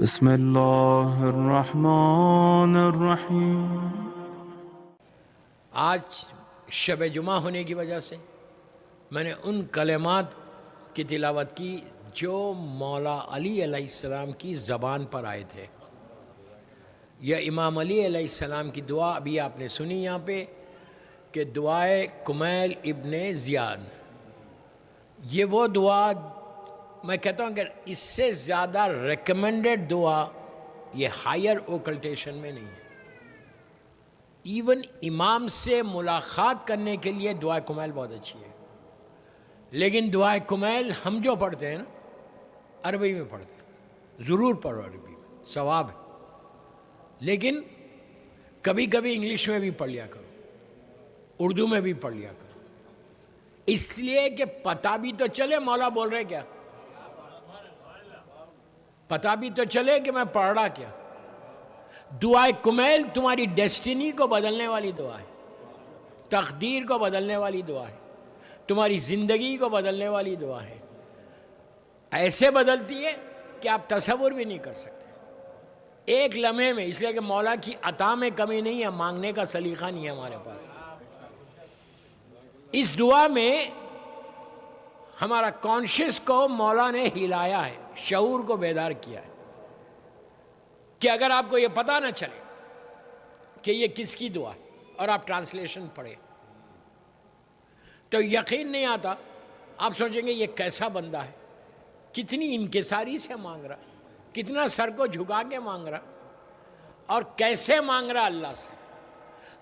بسم اللہ الرحمن الرحیم۔ آج شب جمعہ ہونے کی وجہ سے میں نے ان کلمات کی تلاوت کی جو مولا علی علیہ السلام کی زبان پر آئے تھے۔ یہ امام علی علیہ السلام کی دعا ابھی آپ نے سنی یہاں پہ کہ دعائے کمیل ابن زیاد، یہ وہ دعا میں کہتا ہوں کہ اس سے زیادہ ریکمنڈڈ دعا یہ ہائر اوکلٹیشن میں نہیں ہے۔ ایون امام سے ملاقات کرنے کے لیے دعائے کمیل بہت اچھی ہے، لیکن دعائے کمیل ہم جو پڑھتے ہیں نا عربی میں پڑھتے ہیں، ضرور پڑھو عربی میں، ثواب ہے، لیکن کبھی کبھی انگلش میں بھی پڑھ لیا کرو، اردو میں بھی پڑھ لیا کرو، اس لیے کہ پتہ بھی تو چلے مولا بول رہے کیا، پتہ بھی تو چلے کہ میں پڑھ رہا کیا۔ دعائے کمیل تمہاری ڈیسٹینی کو بدلنے والی دعا ہے، تقدیر کو بدلنے والی دعا ہے، تمہاری زندگی کو بدلنے والی دعا ہے، ایسے بدلتی ہے کہ آپ تصور بھی نہیں کر سکتے ایک لمحے میں، اس لیے کہ مولا کی عطا میں کمی نہیں ہے، مانگنے کا سلیقہ نہیں ہے ہمارے پاس۔ اس دعا میں ہمارا کانشیس کو مولا نے ہلایا ہے، شعور کو بیدار کیا ہے کہ اگر آپ کو یہ پتہ نہ چلے کہ یہ کس کی دعا ہے اور آپ ٹرانسلیشن پڑھیں تو یقین نہیں آتا، آپ سوچیں گے یہ کیسا بندہ ہے، کتنی انکساری سے مانگ رہا، کتنا سر کو جھکا کے مانگ رہا اور کیسے مانگ رہا اللہ سے۔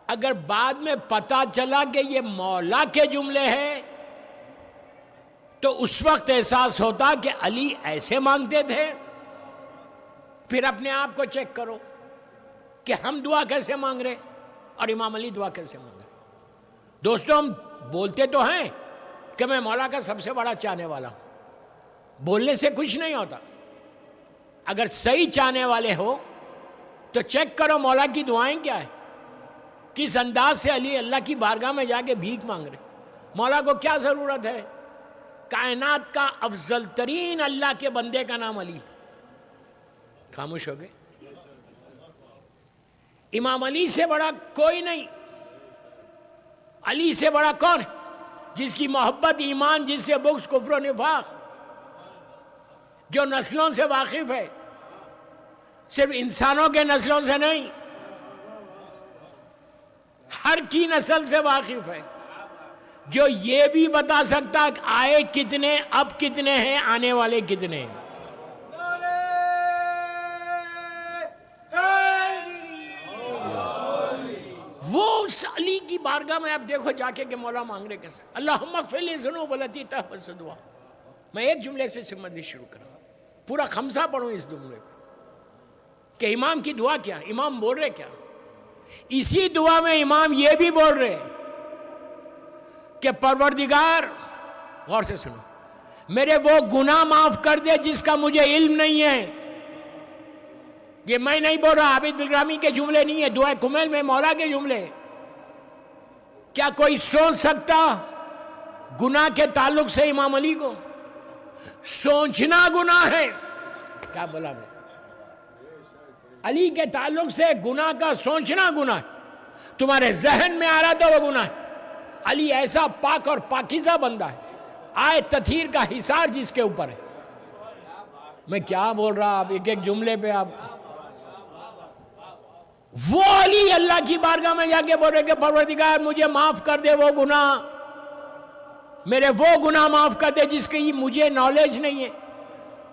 اگر بعد میں پتہ چلا کہ یہ مولا کے جملے ہیں تو اس وقت احساس ہوتا کہ علی ایسے مانگتے تھے۔ پھر اپنے آپ کو چیک کرو کہ ہم دعا کیسے مانگ رہے اور امام علی دعا کیسے مانگ رہے۔ دوستوں، ہم بولتے تو ہیں کہ میں مولا کا سب سے بڑا چاہنے والا ہوں، بولنے سے کچھ نہیں ہوتا، اگر صحیح چاہنے والے ہو تو چیک کرو مولا کی دعائیں کیا ہے، کس انداز سے علی اللہ کی بارگاہ میں جا کے بھیک مانگ رہے، مولا کو کیا ضرورت ہے۔ کائنات کا افضل ترین اللہ کے بندے کا نام علی، خاموش ہو گئے۔ امام علی سے بڑا کوئی نہیں، علی سے بڑا کون ہے جس کی محبت ایمان، جس سے بغض کفر و نفاق، جو نسلوں سے واقف ہے، صرف انسانوں کے نسلوں سے نہیں، ہر کی نسل سے واقف ہے، جو یہ بھی بتا سکتا کہ آئے کتنے، اب کتنے ہیں، آنے والے کتنے ہیں۔ وہ اس علی کی بارگاہ میں آپ دیکھو جا کے کہ مولا مانگ رہے کیسے، اللہم اغفر لی ذنوب التی تحبس دعا۔ میں ایک جملے سے سمجھنی شروع کروں، پورا خمسہ پڑھوں اس جملے پہ کہ امام کی دعا کیا، امام بول رہے کیا۔ اسی دعا میں امام یہ بھی بول رہے کہ پروردگار، غور سے سنو، میرے وہ گناہ معاف کر دے جس کا مجھے علم نہیں ہے۔ یہ میں نہیں بول رہا، عابد بلرامی کے جملے نہیں ہے، دعائے کمیل میں مولا کے جملے۔ کیا کوئی سوچ سکتا گناہ کے تعلق سے امام علی کو؟ سوچنا گناہ ہے، کیا بولا میں؟ علی کے تعلق سے گناہ کا سوچنا گناہ ہے، تمہارے ذہن میں آ رہا تو وہ گناہ ہے۔ علی ایسا پاک اور پاکیزہ بندہ ہے، آئے تطہیر کا حصار جس کے اوپر ہے۔ میں کیا بول رہا، آپ ایک ایک جملے پہ آپ، وہ علی اللہ کی بارگاہ میں جا کے بول رہے کہ پروردگار مجھے معاف کر دے وہ گناہ، میرے وہ گناہ معاف کر دے جس کی مجھے نالج نہیں ہے۔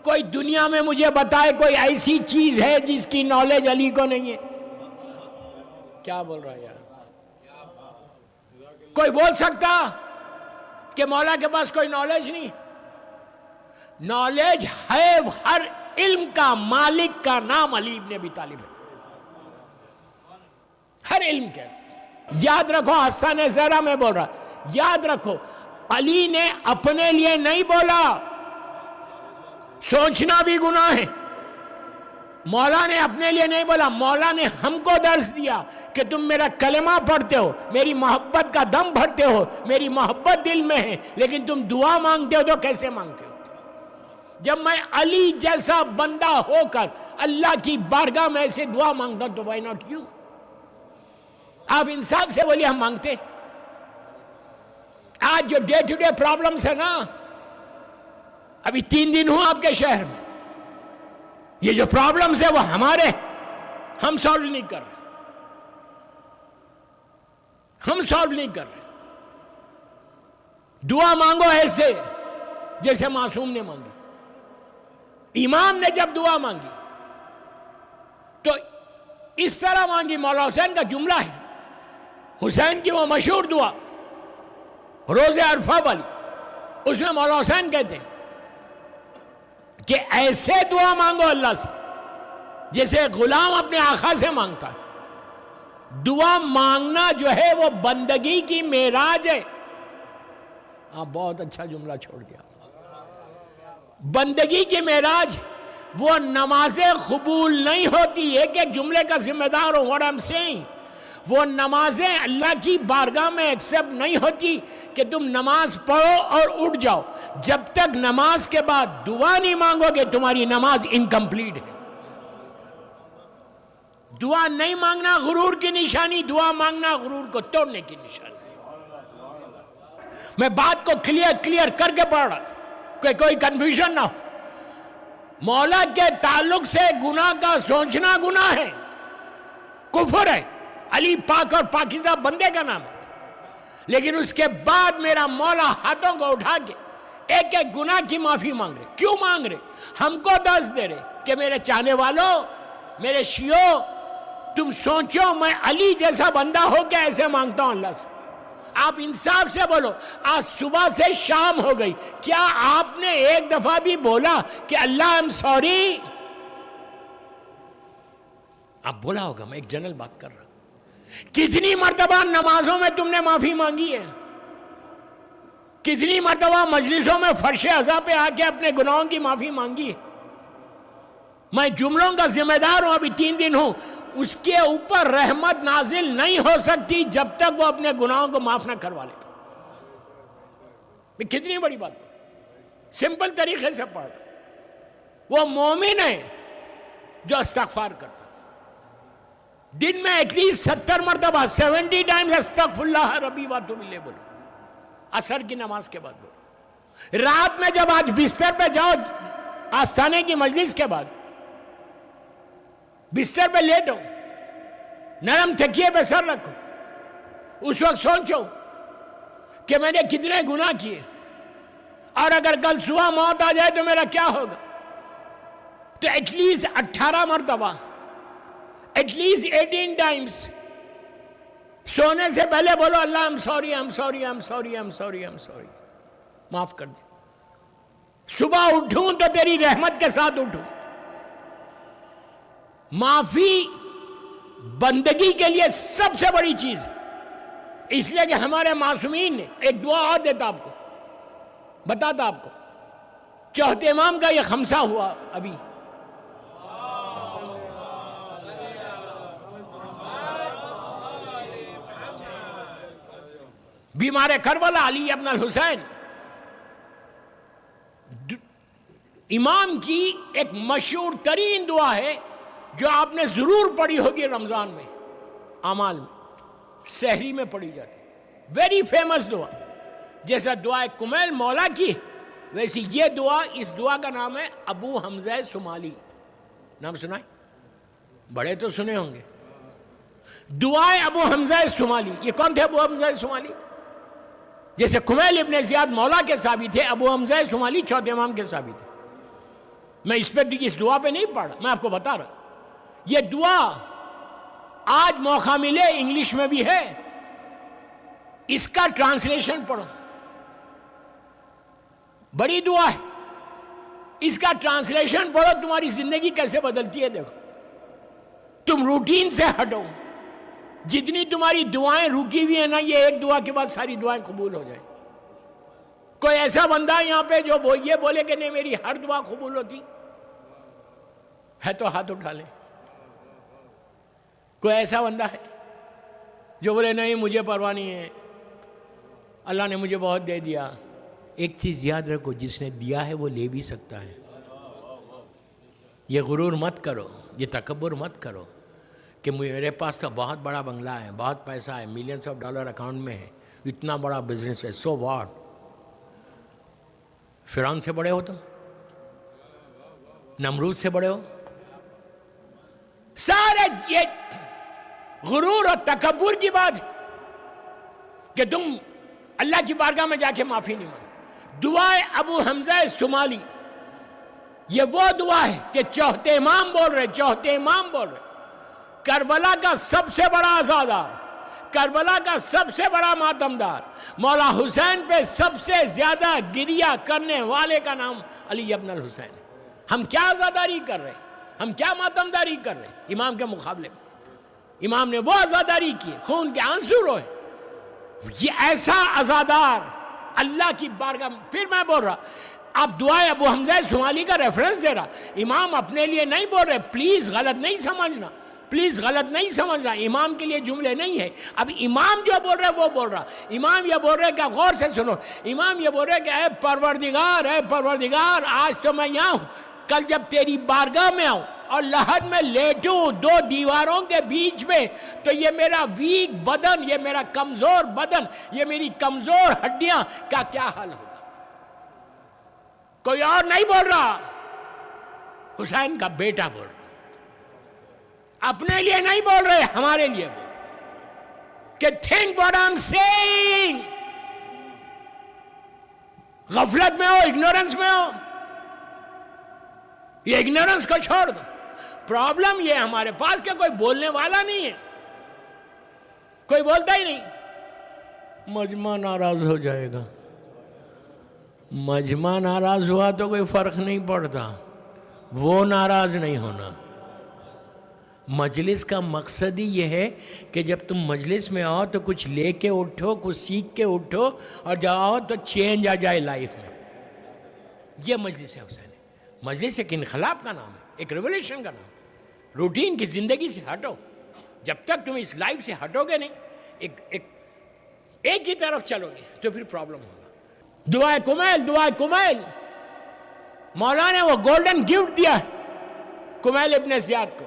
کوئی دنیا میں مجھے بتائے کوئی ایسی چیز ہے جس کی نالج علی کو نہیں ہے؟ کیا بول رہا ہے یار؟ کوئی بول سکتا کہ مولا کے پاس کوئی نالج نہیں؟ نالج ہے، ہر علم کا مالک کا نام علی ابن ابی طالب ہے، ہر علم کے۔ یاد رکھو، آستانِ زہرا میں بول رہا، یاد رکھو علی نے اپنے لیے نہیں بولا، سوچنا بھی گناہ ہے۔ مولا نے اپنے لیے نہیں بولا، مولا نے ہم کو درس دیا کہ تم میرا کلمہ پڑھتے ہو، میری محبت کا دم بھرتے ہو، میری محبت دل میں ہے، لیکن تم دعا مانگتے ہو تو کیسے مانگتے ہو؟ جب میں علی جیسا بندہ ہو کر اللہ کی بارگاہ میں ایسے دعا مانگتا تو وائی ناٹ یو؟ آپ انصاف سے بولیے ہم مانگتے. آج جو ڈے ٹو ڈے پرابلمس ہے نا، ابھی 3 دن ہوں آپ کے شہر میں، یہ جو پرابلمس ہے وہ ہمارے، ہم سالو نہیں کر رہے، ہم سالو نہیں کر رہے. دعا مانگو ایسے جیسے معصوم نے مانگی. امام نے جب دعا مانگی تو اس طرح مانگی. مولا حسین کا جملہ ہے، حسین کی وہ مشہور دعا روز عرفہ والی، اس میں مولا حسین کہتے ہیں کہ ایسے دعا مانگو اللہ سے جیسے غلام اپنے آقا سے مانگتا ہے. دعا مانگنا جو ہے وہ بندگی کی معراج ہے. آپ بہت اچھا جملہ چھوڑ دیا. بندگی کی معراج، وہ نمازیں قبول نہیں ہوتی. ایک ایک جملے کا ذمہ دار ہوں. what I'm saying، وہ نمازیں اللہ کی بارگاہ میں ایکسیپٹ نہیں ہوتی کہ تم نماز پڑھو اور اٹھ جاؤ. جب تک نماز کے بعد دعا نہیں مانگو گے تمہاری نماز انکمپلیٹ ہے. دعا نہیں مانگنا غرور کی نشانی، دعا مانگنا غرور کو توڑنے کی نشانی. میں بات کو کلیئر کر کے پڑھ رہا کہ کوئی کنفیوژن نہ ہو. مولا کے تعلق سے گناہ کا سوچنا گناہ ہے، کفر ہے. علی پاک اور پاکیزہ بندے کا نام ہے، لیکن اس کے بعد میرا مولا ہاتھوں کو اٹھا کے ایک ایک گناہ کی معافی مانگ رہے. کیوں مانگ رہے؟ ہم کو دس دے رہے کہ میرے چاہنے والوں، میرے شیعوں، تم سوچو میں علی جیسا بندہ ہو کے ایسے مانگتا ہوں اللہ سے. آپ انصاف سے بولو، آج صبح سے شام ہو گئی، کیا آپ نے ایک دفعہ بھی بولا کہ اللہ ایم سوری؟ آپ بولا ہوگا، میں ایک جنرل بات کر رہا ہوں. کتنی مرتبہ نمازوں میں تم نے معافی مانگی ہے؟ کتنی مرتبہ مجلسوں میں فرش عزا پہ آ کے اپنے گناہوں کی معافی مانگی ہے؟ میں جملوں کا ذمہ دار ہوں. ابھی 3 دن ہوں. اس کے اوپر رحمت نازل نہیں ہو سکتی جب تک وہ اپنے گناہوں کو معاف نہ کروا لے. کتنی بڑی بات، سمپل طریقے سے پڑھ رہا. وہ مومن ہے جو استغفار کرتا دن میں ایٹ لیسٹ 70 مرتبہ 70 ٹائمز استغفر اللہ ربی واتوب الیہ بولو. عصر کی نماز کے بعد بولو. رات میں جب آج بستر پہ جاؤ، آستانے کی مجلس کے بعد بستر پہ لیٹو، نرم تکیے پہ سر رکھو، اس وقت سوچو کہ میں نے کتنے گناہ کیے، اور اگر کل صبح موت آ جائے تو میرا کیا ہوگا. تو ایٹ لیسٹ 18 مرتبہ، ایٹ لیسٹ 18 ٹائمز سونے سے پہلے بولو اللہ I'm sorry, I'm sorry, I'm sorry, I'm sorry, I'm sorry, معاف کر دے. صبح اٹھوں تو تیری رحمت کے ساتھ اٹھوں. معافی بندگی کے لیے سب سے بڑی چیز، اس لیے کہ ہمارے معصومین نے ایک دعا اور دیتا آپ کو، بتاتا آپ کو. چوتھے امام کا یہ خمسہ ہوا ابھی، بیمار کربلا علی ابن الحسین. امام کی ایک مشہور ترین دعا ہے جو آپ نے ضرور پڑھی ہوگی رمضان میں، اعمال میں، سحری میں پڑھی جاتی، ویری فیمس دعا. جیسا دعا کمیل مولا کی، ویسی یہ دعا، اس دعا کا نام ہے ابو حمزہ سمالی. نام سنا ہے؟ بڑے تو سنے ہوں گے. دعائے ابو حمزہ سمالی. یہ کون تھے ابو حمزہ سمالی؟ جیسے کمیل ابن زیاد مولا کے صحابی تھے، ابو حمزہ سمالی چوتھے امام کے صحابی تھے. میں اس دعا پہ نہیں پڑھ رہا، میں آپ کو بتا رہا. یہ دعا آج موقع ملے انگلش میں بھی ہے، اس کا ٹرانسلیشن پڑھو. بڑی دعا ہے، اس کا ٹرانسلیشن پڑھو، تمہاری زندگی کیسے بدلتی ہے دیکھو. تم روٹین سے ہٹو. جتنی تمہاری دعائیں رکی ہوئی ہیں نا، یہ ایک دعا کے بعد ساری دعائیں قبول ہو جائیں. کوئی ایسا بندہ یہاں پہ جو یہ بولے کہ نہیں میری ہر دعا قبول ہوتی ہے تو ہاتھ اٹھا لے. کوئی ایسا بندہ ہے جو بولے نہیں مجھے پرواہ نہیں ہے، اللہ نے مجھے بہت دے دیا. ایک چیز یاد رکھو، جس نے دیا ہے وہ لے بھی سکتا ہے. یہ غرور مت کرو، یہ تکبر مت کرو کہ میرے پاس تو بہت بڑا بنگلہ ہے، بہت پیسہ ہے، ملینز آف ڈالر اکاؤنٹ میں ہے، اتنا بڑا بزنس ہے، سو واٹ؟ فرعون سے بڑے ہو تم؟ نمرود سے بڑے ہو؟ سارے یہ غرور اور تکبر کی بات ہے کہ تم اللہ کی بارگاہ میں جا کے معافی نہیں مانگ۔ دعائے ابو حمزہ صومالی، یہ وہ دعا ہے کہ چوتھے امام بول رہے، کربلا کا سب سے بڑا عزادار، کربلا کا سب سے بڑا ماتمدار، مولا حسین پہ سب سے زیادہ گریہ کرنے والے کا نام علی ابن الحسین ہے۔ ہم کیا عزاداری کر رہے ہیں، ہم کیا ماتمداری کر رہے ہیں امام کے مقابلے میں؟ امام نے وہ عزاداری کی، خون کے آنسو روئے۔ یہ ایسا عزادار اللہ کی بارگاہ میں، پھر میں بول رہا، آپ دعائے ابو حمزہ صومالی کا ریفرنس دے رہا، امام اپنے لیے نہیں بول رہے، پلیز غلط نہیں سمجھنا، امام کے لیے جملے نہیں ہے۔ اب امام جو بول رہے وہ بول رہا، امام یہ بول رہے کہ غور سے سنو، امام یہ بول رہے کہ اے پروردگار آج تو میں یہاں ہوں، کل جب تیری بارگاہ میں آؤں اور لحد میں لیٹوں دو دیواروں کے بیچ میں، تو یہ میرا ویک بدن، یہ میرا کمزور بدن، یہ میری کمزور ہڈیاں کا کیا حال ہوگا؟ کوئی اور نہیں بول رہا، حسین کا بیٹا بول رہا، اپنے لیے نہیں بول رہے، ہمارے لیے بول رہے کہ think what I'm saying۔ غفلت میں ہو، اگنورنس میں ہو، یہ اگنورنس کو چھوڑ دو۔ پرابلم یہ ہمارے پاس کہ کوئی بولنے والا نہیں ہے، کوئی بولتا ہی نہیں، مجمع ناراض ہو جائے گا۔ مجمع ناراض ہوا تو کوئی فرق نہیں پڑتا، وہ ناراض نہیں ہونا۔ مجلس کا مقصد ہی یہ ہے کہ جب تم مجلس میں آؤ تو کچھ لے کے اٹھو، کچھ سیکھ کے اٹھو، اور جب آؤ تو چینج آ جائے لائف میں۔ یہ مجلس ہے حسین۔ مجلس ایک انقلاب کا نام ہے، ایک ریولیوشن کا نام ہے۔ روٹین کی زندگی سے ہٹو، جب تک تم اس لائف سے ہٹو گے نہیں، ایک ہی طرف چلو گے تو پھر پرابلم ہوگا۔ دعائے کمیل، مولا نے وہ گولڈن گفٹ دیا کمیل ابن زیاد کو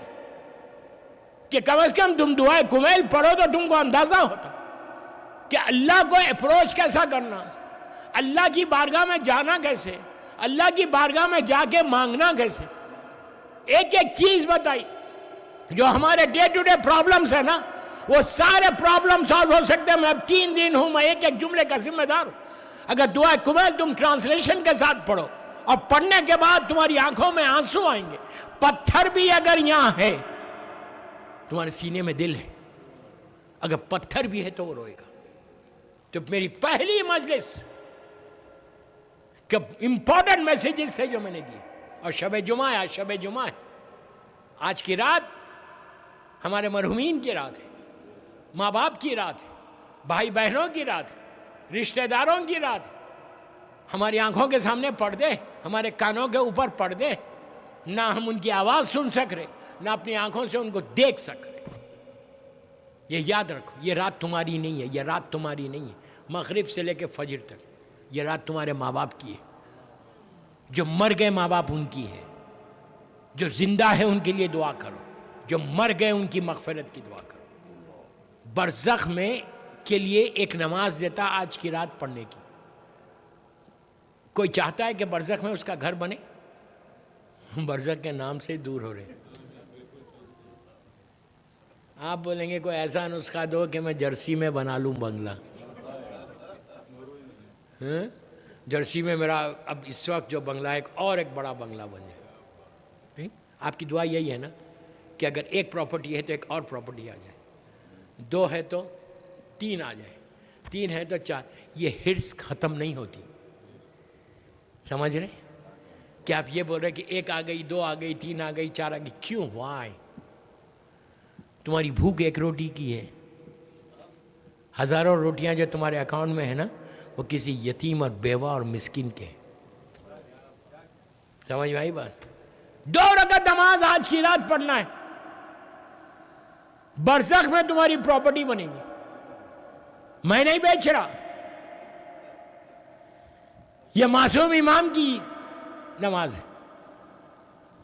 کہ کم از کم تم دعائے کمیل پڑھو تو تم کو اندازہ ہوتا کہ اللہ کو اپروچ کیسا کرنا، اللہ کی بارگاہ میں جانا کیسے، اللہ کی بارگاہ میں جا کے مانگنا کیسے۔ ایک چیز بتائی، جو ہمارے ڈے ٹو ڈے پرابلمز ہیں نا، وہ سارے پرابلم سالو ہو سکتے ہیں۔ میں اب 3 دن ہوں، میں ایک جملے کا ذمہ دار ہوں۔ اگر دعائے کمیل تم ٹرانسلیشن کے ساتھ پڑھو اور پڑھنے کے بعد تمہاری آنکھوں میں آنسو آئیں گے، پتھر بھی اگر یہاں ہے، تمہارے سینے میں دل ہے، اگر پتھر بھی ہے تو وہ روئے گا۔ تو میری پہلی مجلس کہ امپورٹنٹ میسیجز تھے جو میں نے دیے، اور شب جمعہ ہے، آج کی رات ہمارے مرحومین کی رات ہے، ماں باپ کی رات ہے، بھائی بہنوں کی رات ہے، رشتہ داروں کی رات ہے۔ ہماری آنکھوں کے سامنے پردے، ہمارے کانوں کے اوپر پردے، نہ ہم ان کی آواز سن سک رہے، نہ اپنی آنکھوں سے ان کو دیکھ سک رہے۔ یہ یاد رکھو، یہ رات تمہاری نہیں ہے، یہ رات تمہاری نہیں ہے۔ مغرب سے لے کے فجر تک یہ رات تمہارے ماں باپ کی ہے، جو مر گئے ماں باپ ان کی ہے، جو زندہ ہے ان کے لیے دعا کرو، جو مر گئے ان کی مغفرت کی دعا کرو۔ برزخ میں کے لیے ایک نماز دیتا آج کی رات پڑھنے کی۔ کوئی چاہتا ہے کہ برزخ میں اس کا گھر بنے؟ برزخ کے نام سے دور ہو رہے۔ آپ بولیں گے کوئی ایسا نسخہ دو کہ میں جرسی میں بنا لوں بنگلہ۔ جرسی میں میرا اب اس وقت جو بنگلہ ہے ایک بڑا بنگلہ بن جائے۔ آپ کی دعا یہی ہے نا کہ اگر ایک پراپرٹی ہے تو ایک اور پراپرٹی آ جائے، 2 ہے تو 3 آ جائے، 3 ہے تو 4۔ یہ ہرس ختم نہیں ہوتی، سمجھ رہے کہ آپ یہ بول رہے کہ 1 آ گئی، 2 آ گئی، 3 آ گئی، 4 آ گئی، کیوں؟ وائی؟ تمہاری بھوک 1 روٹی کی ہے، ہزاروں روٹیاں جو تمہارے اکاؤنٹ میں ہے نا، وہ کسی یتیم اور بیوہ اور مسکین کے۔ سمجھ میں آئی بات؟ 2 رکعت نماز آج کی رات پڑھنا ہے، برزخ میں تمہاری پراپرٹی بنے گی۔ میں نہیں بیچ رہا، یہ معصوم امام کی نماز ہے۔